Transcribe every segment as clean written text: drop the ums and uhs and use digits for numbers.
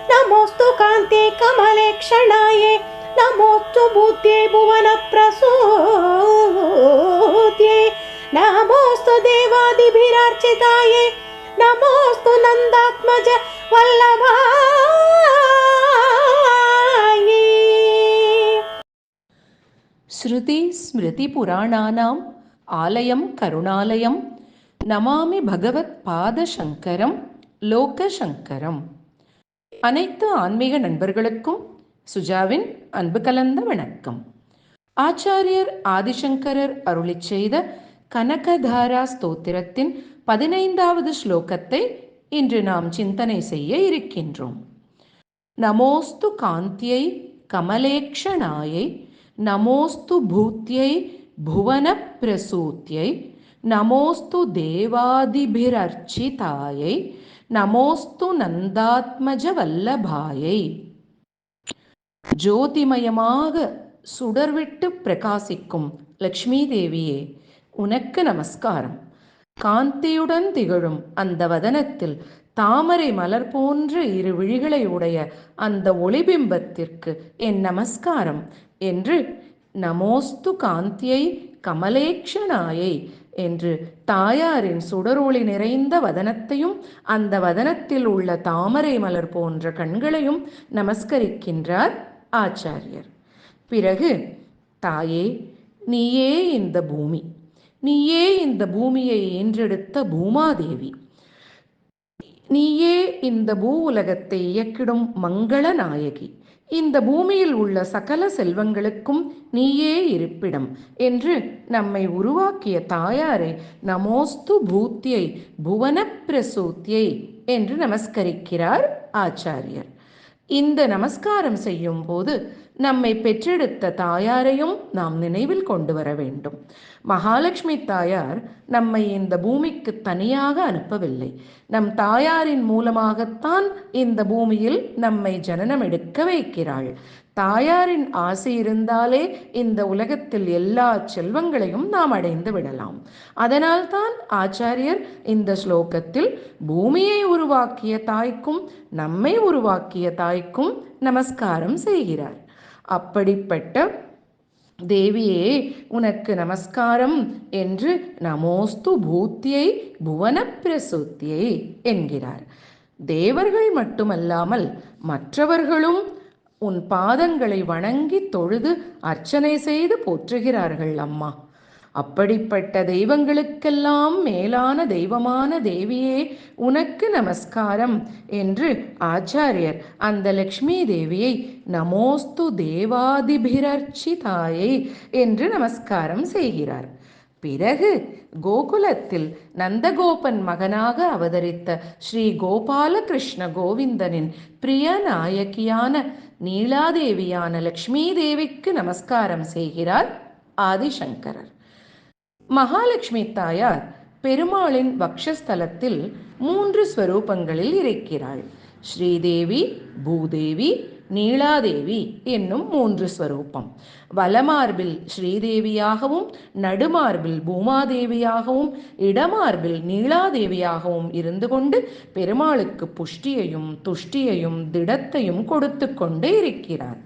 नमोस्तु कान्ते कमलेक्षणाये नमोस्तु भूत्ये भुवनप्रसूत्ये नमोस्तु देवादिभिरर्चिताये नमोस्तु नन्दात्मज वल्लभाये। श्रुति स्मृति पुराणानाम् आलयं करुणालयं नमामि भगवत्पादशङ्करं लोकशङ्करम्. அனைத்து ஆன்மீக நண்பர்களுக்கும் சுஜாவின் அன்பு கலந்த வணக்கம். ஆச்சாரியர் ஆதிசங்கரர் அருளிச் செய்த கனகதாரா ஸ்தோத்திரத்தின் 15வது ஸ்லோகத்தை இன்று நாம் சிந்தனை செய்ய இருக்கின்றோம். நமோஸ்து காந்தியை கமலேக்ஷணாயை நமோஸ்து பூத்யை புவன பிரசூத்யை நமோஸ்து தேவாதிபிரர்ச்சிதாயை நமோஸ்து நந்தாத்மஜ வல்லபாயை. ஜோதிமயமாக சுடர்விட்டு பிரகாசிக்கும் லக்ஷ்மி தேவியே, உனக்கு நமஸ்காரம். காந்தியுடன் திகழும் அந்த வதனத்தில் தாமரை மலர் போன்ற இரு விழிகளை உடைய அந்த ஒளிபிம்பத்திற்கு என் நமஸ்காரம் என்று நமோஸ்து காந்தியை கமலேக்ஷணாயை என்று தாயாரின் சுடரொளி நிறைந்த வதனத்தையும் அந்த வதனத்தில் உள்ள தாமரை மலர் போன்ற கண்களையும் நமஸ்கரிக்கின்றார் ஆச்சாரியர். பிறகு, தாயே, நீயே இந்த பூமி, நீயே இந்த பூமியை ஈன்றெடுத்த பூமாதேவி, நீயே இந்த பூ உலகத்தை இயக்கிடும் மங்கள நாயகி, இந்த பூமியில் உள்ள சகல செல்வங்களுக்கும் நீயே இருப்பிடம் என்று நம்மை உருவாக்கிய தாயாரை நமோஸ்து பூத்யை புவன பிரசூத்யை என்று நமஸ்கரிக்கிறார் ஆச்சாரியர். இந்த நமஸ்காரம் செய்யும் போது நம்மை பெற்றெடுத்த தாயாரையும் நாம் நினைவில் கொண்டு வர வேண்டும். மகாலட்சுமி தாயார் நம்மை இந்த பூமிக்கு தனியாக அனுப்பவில்லை. நம் தாயாரின் மூலமாகத்தான் இந்த பூமியில் நம்மை ஜனனம் எடுக்க வைக்கிறாள். தாயாரின் ஆசை இருந்தாலே இந்த உலகத்தில் எல்லா செல்வங்களையும் நாம் அடைந்து விடலாம். அதனால்தான் ஆச்சாரியர் இந்த ஸ்லோகத்தில் பூமியை உருவாக்கிய தாய்க்கும் நம்மை உருவாக்கிய தாய்க்கும் நமஸ்காரம் செய்கிறார். அப்படிப்பட்ட தேவியே, உனக்கு நமஸ்காரம் என்று நமோஸ்து பூத்யை புவன பிரசூத்தியை என்கிறார். தேவர்கள் மட்டுமல்லாமல் மற்றவர்களும் உன் பாதங்களை வணங்கி தொழுது அர்ச்சனை செய்து போற்றுகிறார்கள் அம்மா. அப்படிப்பட்ட தெய்வங்களுக்கெல்லாம் மேலான தெய்வமான தேவியே, உனக்கு நமஸ்காரம் என்று ஆச்சாரியர் அந்த லக்ஷ்மி தேவியை நமோஸ்து தேவாதிபிரர்ச்சிதாயை என்று நமஸ்காரம் செய்கிறார். பிறகு கோகுலத்தில் நந்தகோபன் மகனாக அவதரித்த ஸ்ரீ கோபாலகிருஷ்ண கோவிந்தனின் பிரிய நாயகியான நீலாதேவியான லக்ஷ்மி தேவிக்கு நமஸ்காரம் செய்கிறார் ஆதிசங்கரர். மகாலட்சுமி தாயார் பெருமாளின் வக்ஷஸ்தலத்தில் 3 ஸ்வரூபங்களில் இருக்கிறாள். ஸ்ரீதேவி, பூதேவி, நீலாதேவி என்னும் 3 ஸ்வரூபம். வலமார்பில் ஸ்ரீதேவியாகவும், நடுமார்பில் பூமாதேவியாகவும், இடமார்பில் நீலாதேவியாகவும் இருந்து கொண்டு பெருமாளுக்கு புஷ்டியையும் துஷ்டியையும் திடத்தையும் கொடுத்து கொண்டு இருக்கிறார்.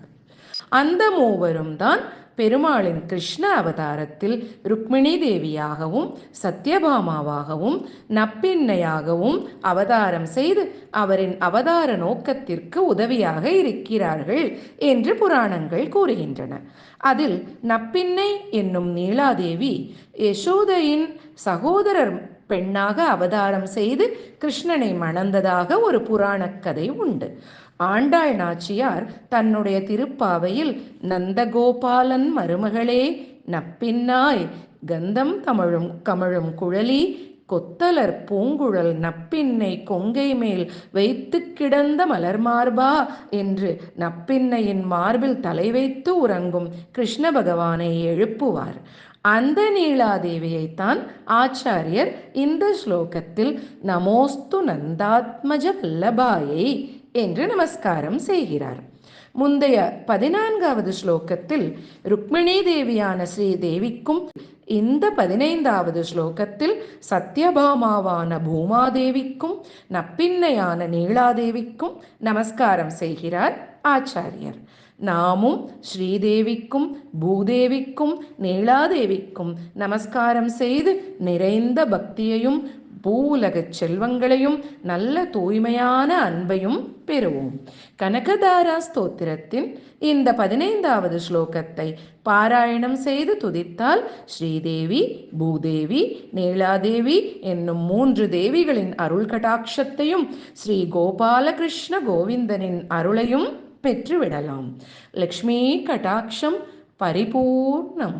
அந்த மூவரும் தான் பெருமாளின் கிருஷ்ண அவதாரத்தில் ருக்மிணி தேவியாகவும் சத்யபாமாவாகவும் நப்பின்னையாகவும் அவதாரம் செய்து அவரின் அவதார நோக்கத்திற்கு உதவியாக இருக்கிறார்கள் என்று புராணங்கள் கூறுகின்றன. அதில் நப்பின்னை என்னும் நீலாதேவி யசோதையின் சகோதரர் பெண்ணாக அவதாரம் செய்து கிருஷ்ணனை மணந்ததாக ஒரு புராணக் கதை உண்டு. ஆண்டாள் நாச்சியார் தன்னுடைய திருப்பாவையில் நந்தகோபாலன் மருமகளே நப்பின்னாய் கந்தம் கமழும் குழலி கொத்தலர் பூங்குழல் நப்பின்னை கொங்கை மேல் வைத்து கிடந்த மலர் மார்பா என்று நப்பின்னையின் மார்பில் தலை வைத்து உறங்கும் கிருஷ்ண பகவானை எழுப்புவார். அந்த நீலாதேவியைத்தான் ஆச்சாரியர் இந்த ஸ்லோகத்தில் நமோஸ்து நந்தாத்மஜ வல்லபாயை என்று நமஸ்காரம் செய்கிறார். முந்தைய 14வது ஸ்லோகத்தில் ருக்மிணி தேவியான ஸ்ரீதேவிக்கும், இந்த 15வது ஸ்லோகத்தில் சத்யபாமாவான பூமாதேவிக்கும் நப்பின்னையான நீலாதேவிக்கும் நமஸ்காரம் செய்கிறார் ஆச்சாரியர். நாமும் ஸ்ரீதேவிக்கும் பூதேவிக்கும் நீலாதேவிக்கும் நமஸ்காரம் செய்து நிறைந்த பக்தியையும் பூவுலகச் செல்வங்களையும் நல்ல தூய்மையான அன்பையும் பெறுவோம். கனகதாரா ஸ்தோத்திரத்தின் இந்த 15வது ஸ்லோகத்தை பாராயணம் செய்து துதித்தால் ஸ்ரீதேவி, பூதேவி, நீலாதேவி என்னும் 3 தேவிகளின் அருள் கடாட்சத்தையும் ஸ்ரீ கோபாலகிருஷ்ண கோவிந்தனின் அருளையும் பெற்றுவிடலாம். லக்ஷ்மி கடாட்சம் பரிபூர்ணம்.